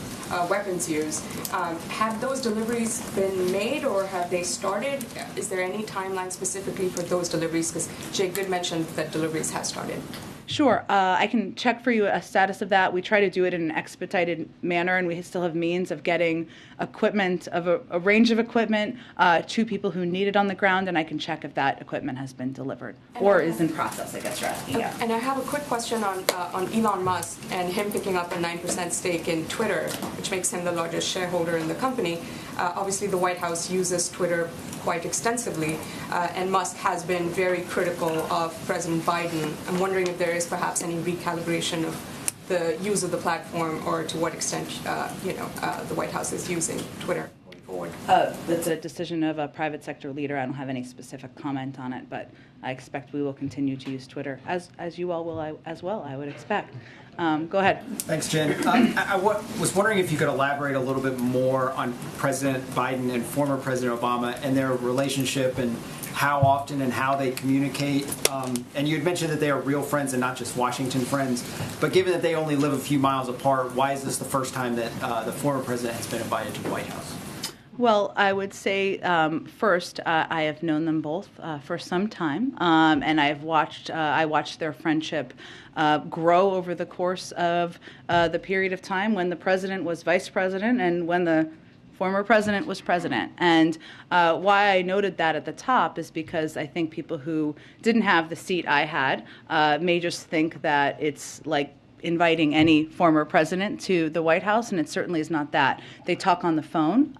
weapons use. Have those deliveries been made, or have they started? Is there any timeline specifically for those deliveries? Because Jake did mention that deliveries have started. Sure. I can check for you a status of that. We try to do it in an expedited manner, and we still have means of getting equipment, of a range of equipment, to people who need it on the ground, and I can check if that equipment has been delivered or is in process, I guess you're asking. Yeah. And I have a quick question on Elon Musk and him picking up a 9% stake in Twitter, which makes him the largest shareholder in the company. Obviously, the White House uses Twitter quite extensively, and Musk has been very critical of President Biden. I'm wondering if there is perhaps any recalibration of the use of the platform, or to what extent the White House is using Twitter going forward. That's a decision of a private sector leader. I don't have any specific comment on it, but I expect we will continue to use Twitter, as you all will as well, I would expect. Go ahead. Thanks, Jen. I was wondering if you could elaborate a little bit more on President Biden and former President Obama and their relationship, and how often and how they communicate. And you had mentioned that they are real friends and not just Washington friends. But given that they only live a few miles apart, why is this the first time that the former president has been invited to the White House? Well, I would say first, I have known them both for some time, and I watched their friendship grow over the course of the period of time when the president was vice president and when the former president was president. And why I noted that at the top is because I think people who didn't have the seat I had may just think that it's like inviting any former president to the White House, and it certainly is not that. They talk on the phone.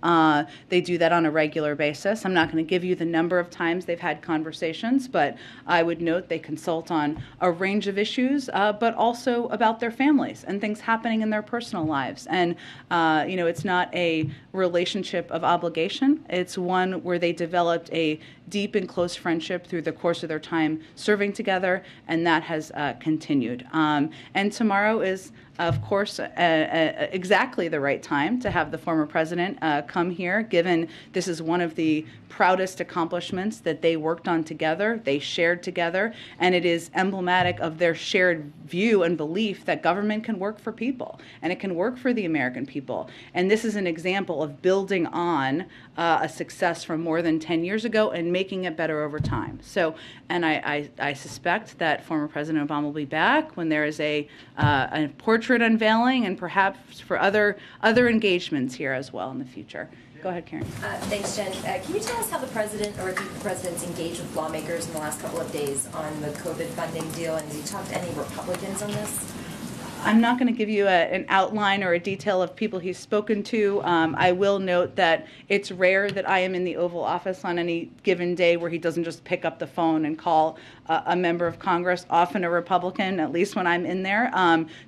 They do that on a regular basis. I'm not going to give you the number of times they've had conversations, but I would note they consult on a range of issues, but also about their families and things happening in their personal lives. And, it's not a relationship of obligation. It's one where they developed a deep and close friendship through the course of their time serving together, and that has continued. And tomorrow is, of course, exactly the right time to have the former president come here, given this is one of the proudest accomplishments that they worked on together, they shared together, and it is emblematic of their shared view and belief that government can work for people, and it can work for the American people. And this is an example of building on a success from more than 10 years ago and making it better over time. So, and I suspect that former President Obama will be back when there is a portrait unveiling, and perhaps for other engagements here as well in the future. Go ahead, Karen. Thanks, Jen. Can you tell us how the president or the president's engaged with lawmakers in the last couple of days on the COVID funding deal, and has he talked to any Republicans on this? I'm not going to give you an outline or a detail of people he's spoken to. I will note that it's rare that I am in the Oval Office on any given day where he doesn't just pick up the phone and call a member of Congress, often a Republican, at least when I'm in there,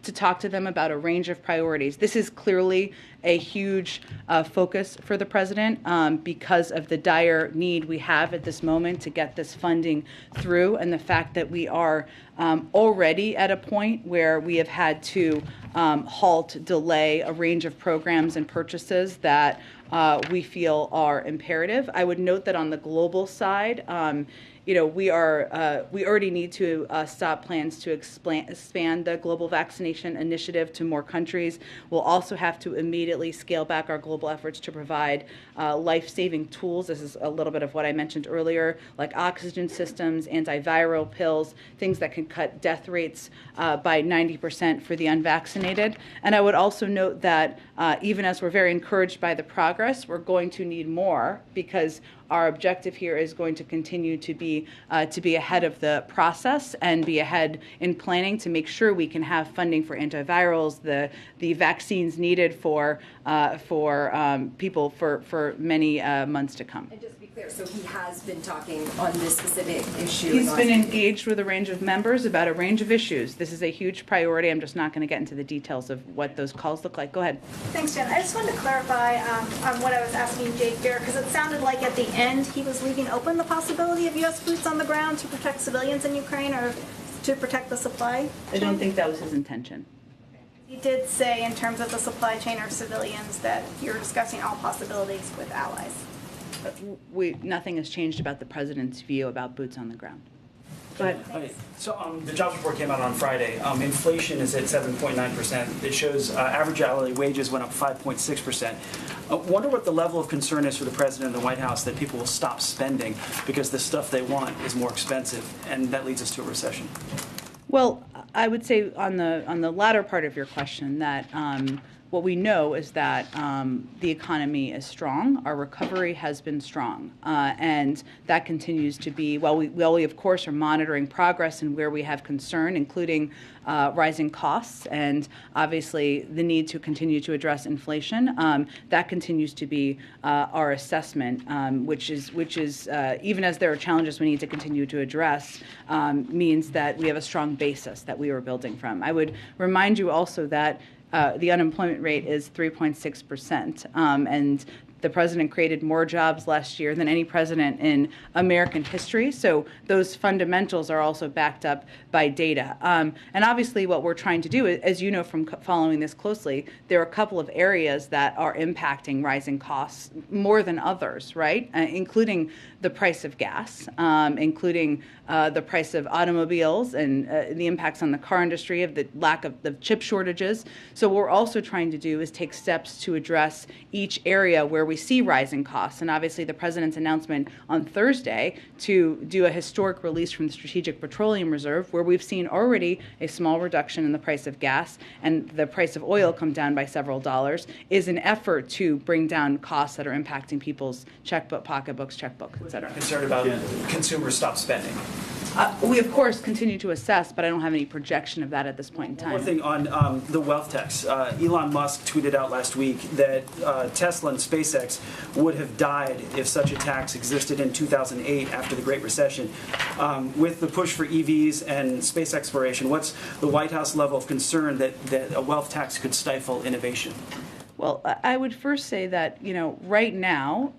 to talk to them about a range of priorities. This is clearly a huge focus for the president because of the dire need we have at this moment to get this funding through, and the fact that we are already at a point where we have had to halt, delay a range of programs and purchases that we feel are imperative. I would note that on the global side, we already need to stop plans to expand the global vaccination initiative to more countries. We'll also have to immediately scale back our global efforts to provide life-saving tools. This is a little bit of what I mentioned earlier, like oxygen systems, antiviral pills, things that can cut death rates by 90% for the unvaccinated. And I would also note that even as we're very encouraged by the progress, we're going to need more, because our objective here is going to continue to be ahead of the process and be ahead in planning to make sure we can have funding for antivirals, the vaccines needed for people for many months to come. And just to be clear, so he has been talking on this specific issue. He's been engaged with a range of members about a range of issues. This is a huge priority. I'm just not going to get into the details of what those calls look like. Go ahead. Thanks, Jen. I just wanted to clarify on what I was asking Jake there, because it sounded like at the end he was leaving open the possibility of U.S. boots on the ground to protect civilians in Ukraine or to protect the supply chain. I don't think that was his intention. He did say in terms of the supply chain or civilians that you're discussing all possibilities with allies. Nothing has changed about the president's view about boots on the ground. Go ahead. Right. So the jobs report came out on Friday. Inflation is at 7.9%. It shows average hourly wages went up 5.6%. I wonder what the level of concern is for the president and the White House that people will stop spending because the stuff they want is more expensive, and that leads us to a recession. Well, I would say on the latter part of your question that what we know is that the economy is strong. Our recovery has been strong, and that continues to be. While we of course are monitoring progress and where we have concern, including rising costs and obviously the need to continue to address inflation. That continues to be our assessment, which is even as there are challenges we need to continue to address, means that we have a strong basis that we are building from. I would remind you also that the unemployment rate is 3.6%, and the president created more jobs last year than any president in American history. So those fundamentals are also backed up by data. And obviously what we're trying to do, as you know from following this closely, there are a couple of areas that are impacting rising costs more than others, right? Including the price of gas, including the price of automobiles and the impacts on the car industry of the lack of the chip shortages. So what we're also trying to do is take steps to address each area where we see rising costs. And obviously the president's announcement on Thursday to do a historic release from the Strategic Petroleum Reserve, where we've seen already a small reduction in the price of gas and the price of oil come down by several dollars, is an effort to bring down costs that are impacting people's pocketbooks, checkbooks, et cetera. Concerned about consumers stop spending. We, of course, continue to assess, but I don't have any projection of that at this point in time. One more thing on the wealth tax. Elon Musk tweeted out last week that Tesla and SpaceX would have died if such a tax existed in 2008 after the Great Recession. With the push for EVs and space exploration, what's the White House level of concern that a wealth tax could stifle innovation? Well, I would first say that, right now,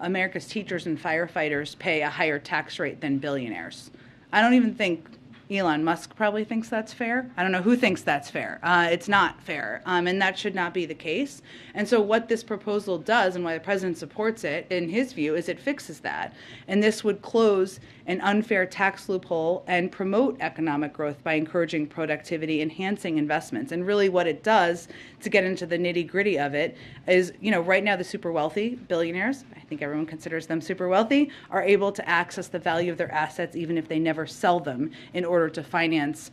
America's teachers and firefighters pay a higher tax rate than billionaires. I don't even think Elon Musk probably thinks that's fair. I don't know who thinks that's fair. It's not fair, and that should not be the case. And so what this proposal does, and why the president supports it, in his view, is it fixes that. And this would close an unfair tax loophole and promote economic growth by encouraging productivity, enhancing investments. And really what it does, to get into the nitty-gritty of it, is, right now the super wealthy billionaires, I think everyone considers them super wealthy, are able to access the value of their assets even if they never sell them in order to finance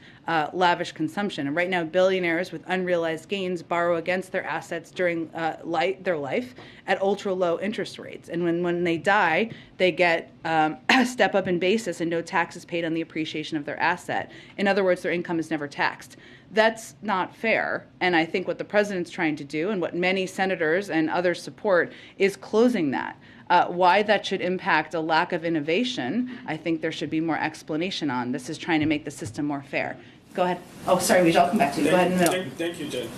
lavish consumption. And right now, billionaires with unrealized gains borrow against their assets during their life at ultra-low interest rates. And when they die, they get a step up in basis and no taxes paid on the appreciation of their asset. In other words, their income is never taxed. That's not fair. And I think what the president's trying to do, and what many senators and others support, is closing that. Why that should impact a lack of innovation, I think there should be more explanation on. This is trying to make the system more fair. Go ahead. Oh, sorry, Vijay, I'll come back to you. Go ahead in the middle. Thank you, Jen.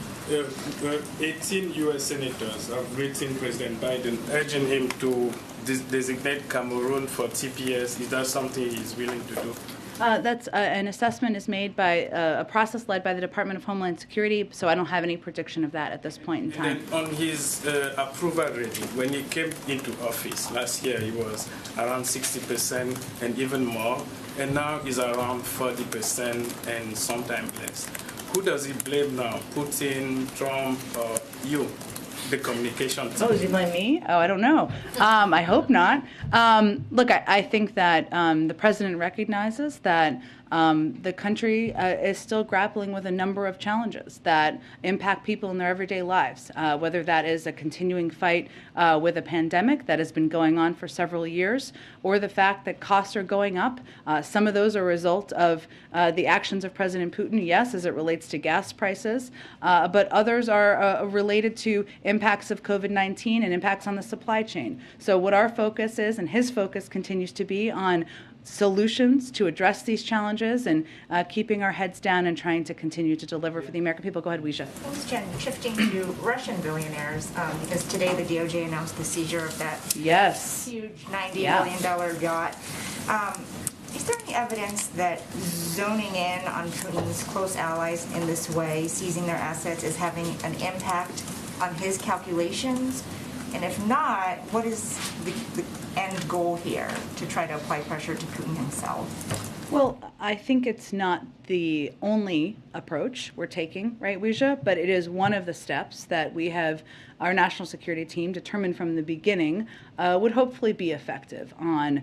18 U.S. senators have written President Biden urging him to designate Cameroon for TPS. Is that something he's willing to do? That's an assessment is made by a process led by the Department of Homeland Security, so I don't have any prediction of that at this point in time. And then on his approval rating, when he came into office last year, he was around 60% and even more, and now he's around 40% and sometimes less. Who does he blame now? Putin, Trump, or you? The communication team. Oh, does he blame me? Oh, I don't know. I hope not. Look, I think that the president recognizes that the country is still grappling with a number of challenges that impact people in their everyday lives, whether that is a continuing fight with a pandemic that has been going on for several years, or the fact that costs are going up. Some of those are a result of the actions of President Putin, yes, as it relates to gas prices, but others are related to impacts of COVID-19 and impacts on the supply chain. So what our focus is, and his focus continues to be on solutions to address these challenges and keeping our heads down and trying to continue to deliver for the American people. Go ahead, Weijia. Thanks, Jen. Shifting to Russian billionaires, because today the DOJ announced the seizure of that huge $90 billion yacht. Is there any evidence that zoning in on Putin's close allies in this way, seizing their assets, is having an impact on his calculations? And if not, what is the end goal here to try to apply pressure to Putin himself? Well, I think it's not the only approach we're taking, right, Weijia? But it is one of the steps that we have, our national security team determined from the beginning would hopefully be effective on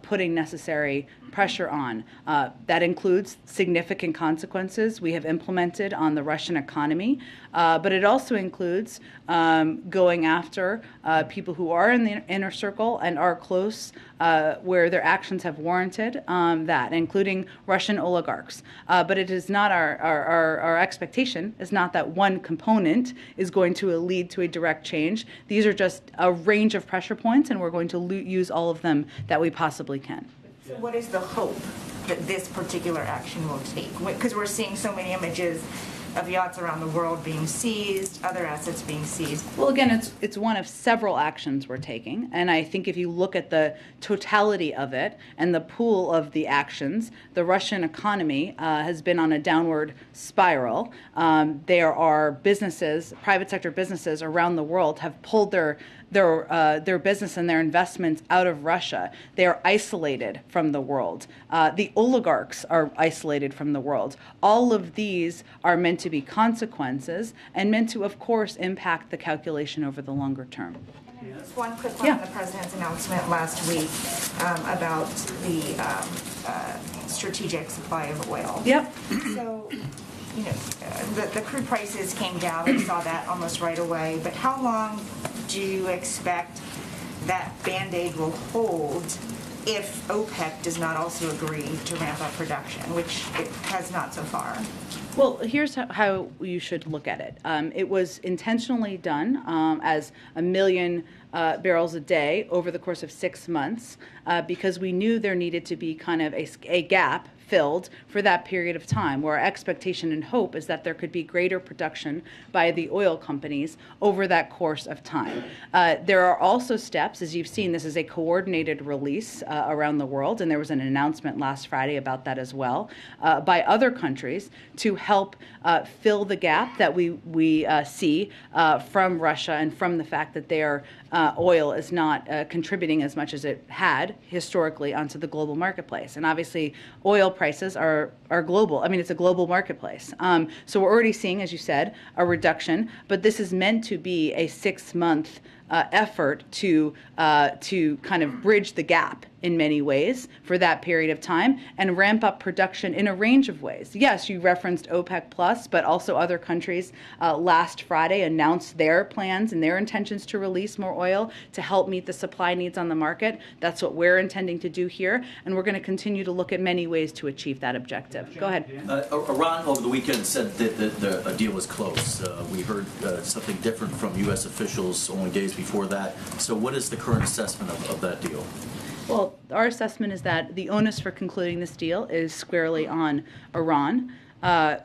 putting necessary pressure on. That includes significant consequences we have implemented on the Russian economy, but it also includes going after people who are in the inner circle and are close where their actions have warranted that, including Russian oligarchs. But it is not our expectation is not that one component is going to lead to a direct change. These are just a range of pressure points, and we're going to use all of them that we possibly can. So what is the hope that this particular action will take? Because we're seeing so many images of yachts around the world being seized, other assets being seized. Well, again, it's one of several actions we're taking, and I think if you look at the totality of it and the pool of the actions, the Russian economy has been on a downward spiral. There are businesses, private sector businesses around the world have pulled their business and their investments out of Russia. They are isolated from the world. The oligarchs are isolated from the world. All of these are meant to be consequences and meant to, of course, impact the calculation over the longer term. Just one quick one on the president's announcement last week about the strategic supply of oil. Yep. So, you know, the crude prices came down. We saw that almost right away. But how long do you expect that Band-Aid will hold if OPEC does not also agree to ramp up production, which it has not so far? Well, here's how you should look at it. It was intentionally done as 1 million barrels a day over the course of 6 months because we knew there needed to be kind of a gap filled for that period of time, where our expectation and hope is that there could be greater production by the oil companies over that course of time. There are also steps, as you've seen, this is a coordinated release around the world, and there was an announcement last Friday about that as well, by other countries to help fill the gap that we see from Russia and from the fact that their oil is not contributing as much as it had historically onto the global marketplace. And obviously, oil prices are global. I mean, it's a global marketplace. So we're already seeing, as you said, a reduction, but this is meant to be a 6-month effort to kind of bridge the gap in many ways for that period of time and ramp up production in a range of ways. Yes, you referenced OPEC Plus, but also other countries last Friday announced their plans and their intentions to release more oil to help meet the supply needs on the market. That's what we're intending to do here, and we're going to continue to look at many ways to achieve that objective. Go ahead. Iran over the weekend said that the deal was close. We heard something different from U.S. officials only days before that. So what is the current assessment of that deal? Well, our assessment is that the onus for concluding this deal is squarely on Iran.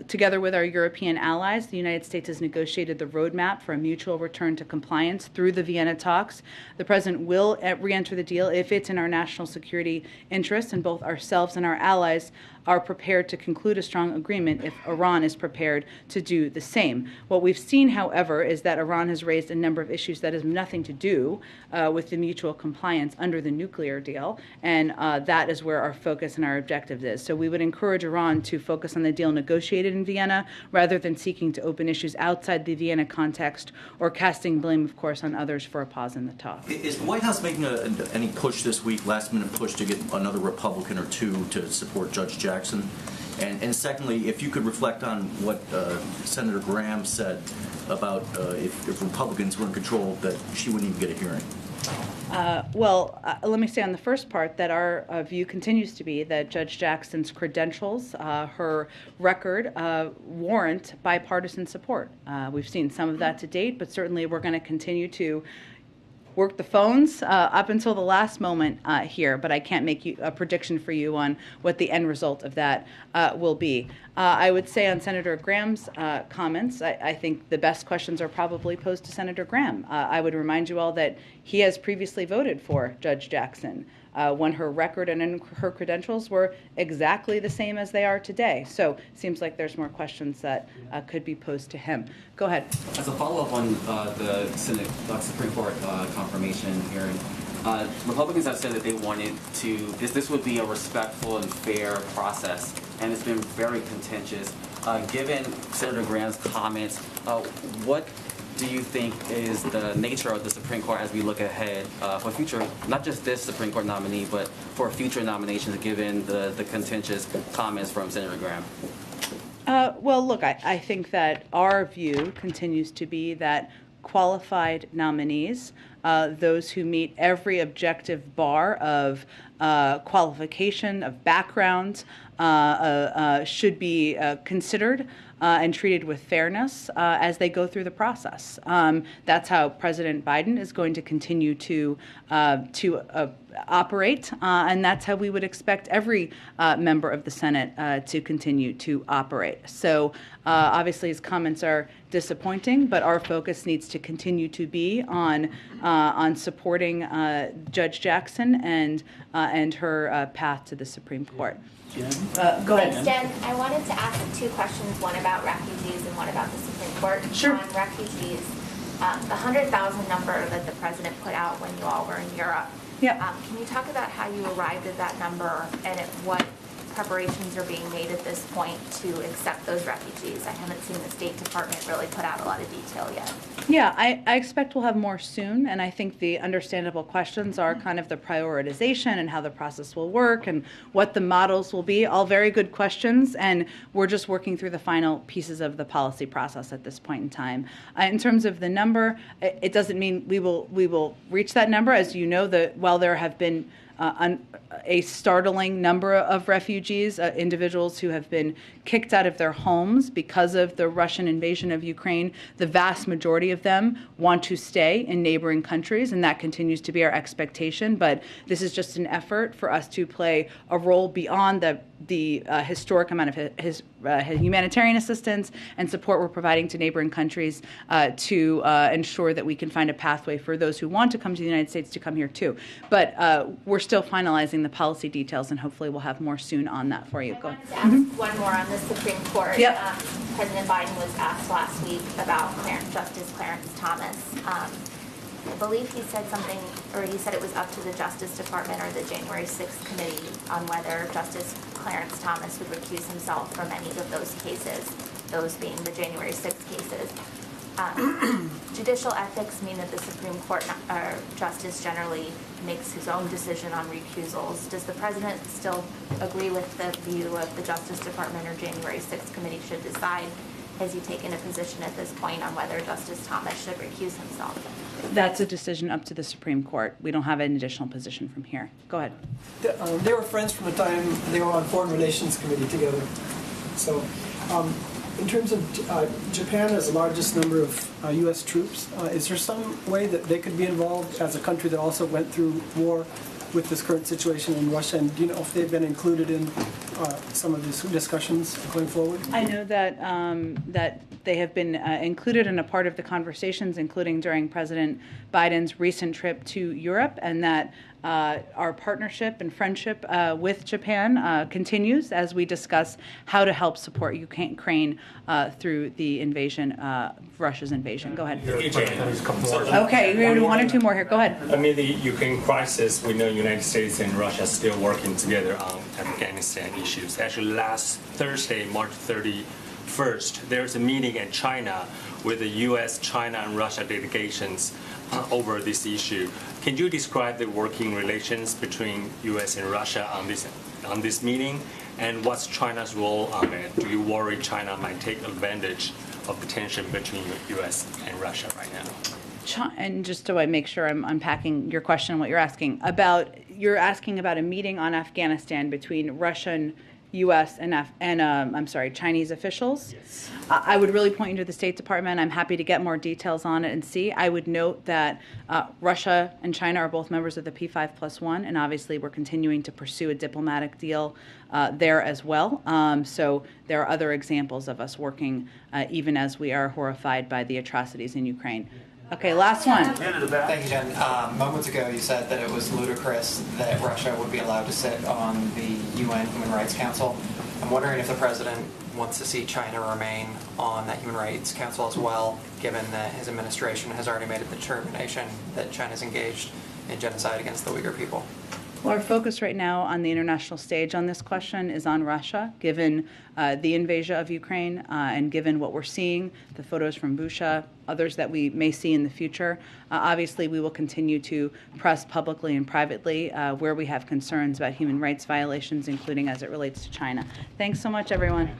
Together with our European allies, the United States has negotiated the roadmap for a mutual return to compliance through the Vienna talks. The President will re-enter the deal if it's in our national security interests, and both ourselves and our allies are prepared to conclude a strong agreement if Iran is prepared to do the same. What we've seen, however, is that Iran has raised a number of issues that has nothing to do with the mutual compliance under the nuclear deal, and that is where our focus and our objective is. So we would encourage Iran to focus on the deal negotiated in Vienna rather than seeking to open issues outside the Vienna context or casting blame, of course, on others for a pause in the talks. Is the White House making any push this week, last-minute push, to get another Republican or two to support Judge Jackson? And secondly, if you could reflect on what Senator Graham said about if Republicans were in control, that she wouldn't even get a hearing. Let me say on the first part that our view continues to be that Judge Jackson's credentials, her record, warrant bipartisan support. We've seen some of that to date, but certainly we're going to continue to work the phones up until the last moment here, but I can't make a prediction for you on what the end result of that will be. I would say on Senator Graham's comments, I think the best questions are probably posed to Senator Graham. I would remind you all that he has previously voted for Judge Jackson when her record and her credentials were exactly the same as they are today. So it seems like there's more questions that could be posed to him. Go ahead. As a follow-up on the Supreme Court confirmation hearing, Republicans have said that they wanted to, this would be a respectful and fair process, and it's been very contentious. Given Senator Graham's comments, what do you think is the nature of the Supreme Court as we look ahead for future, not just this Supreme Court nominee, but for future nominations, given the contentious comments from Senator Graham? I think that our view continues to be that qualified nominees, those who meet every objective bar of qualification, of background, should be considered and treated with fairness as they go through the process. That's how President Biden is going to continue to operate, and that's how we would expect every member of the Senate to continue to operate. So obviously his comments are disappointing, but our focus needs to continue to be on supporting Judge Jackson and her path to the Supreme Court. Go ahead. Thanks, Jen. I wanted to ask two questions, one about refugees and one about the Supreme Court. Sure. On refugees, the 100,000 number that the president put out when you all were in Europe. Yeah. Can you talk about how you arrived at that number and at what preparations are being made at this point to accept those refugees? I haven't seen the State Department really put out a lot of detail yet. Yeah, I expect we'll have more soon, and I think the understandable questions are kind of the prioritization and how the process will work and what the models will be. All very good questions, and we're just working through the final pieces of the policy process at this point in time. In terms of the number, it doesn't mean we will reach that number. As you know, while there have been a startling number of refugees, individuals who have been kicked out of their homes because of the Russian invasion of Ukraine. The vast majority of them want to stay in neighboring countries, and that continues to be our expectation. But this is just an effort for us to play a role beyond the historic amount of humanitarian assistance and support we're providing to neighboring countries to ensure that we can find a pathway for those who want to come to the United States to come here too. But we're still finalizing the policy details, and hopefully we'll have more soon on that for you. I wanted to ask one more on the Supreme Court. Yep. President Biden was asked last week about Justice Clarence Thomas. I believe he said something, or he said it was up to the Justice Department or the January 6th committee on whether Justice Clarence Thomas would recuse himself from any of those cases, those being the January 6th cases. Judicial ethics mean that the Supreme Court justice generally makes his own decision on recusals. Does the president still agree with the view of the Justice Department or January 6th committee should decide? Has he taken a position at this point on whether Justice Thomas should recuse himself? That's a decision up to the Supreme Court. We don't have an additional position from here. Go ahead. They were friends from the time they were on Foreign Relations Committee together. So, in terms of Japan as the largest number of U.S. troops, is there some way that they could be involved as a country that also went through war with this current situation in Russia? And do you know if they've been included in some of these discussions going forward? I know that that they have been included in a part of the conversations, including during President Biden's recent trip to Europe, and that our partnership and friendship with Japan continues as we discuss how to help support Ukraine through the invasion, Russia's invasion. Go ahead. Okay, we have one or two more here. Go ahead. Amid the Ukraine crisis, we know United States and Russia are still working together on Afghanistan issues. Actually, last Thursday, March 31st, there's a meeting in China with the U.S., China, and Russia delegations over this issue. Can you describe the working relations between U.S. and Russia on this meeting, and what's China's role on it? Do you worry China might take advantage of the tension between U.S. and Russia right now? And just so I make sure I'm unpacking your question, what you're asking about a meeting on Afghanistan between Russian, U.S. and Chinese officials. Yes. I would really point you to the State Department. I'm happy to get more details on it and see. I would note that Russia and China are both members of the P5+1, and obviously we're continuing to pursue a diplomatic deal there as well. So there are other examples of us working even as we are horrified by the atrocities in Ukraine. Okay, last one. Thank you, Jen. Moments ago, you said that it was ludicrous that Russia would be allowed to sit on the UN Human Rights Council. I'm wondering if the president wants to see China remain on that Human Rights Council as well, given that his administration has already made a determination that China's engaged in genocide against the Uyghur people. Well, our focus right now on the international stage on this question is on Russia, given the invasion of Ukraine and given what we're seeing, the photos from Bucha, others that we may see in the future. Obviously, we will continue to press publicly and privately where we have concerns about human rights violations, including as it relates to China. Thanks so much, everyone.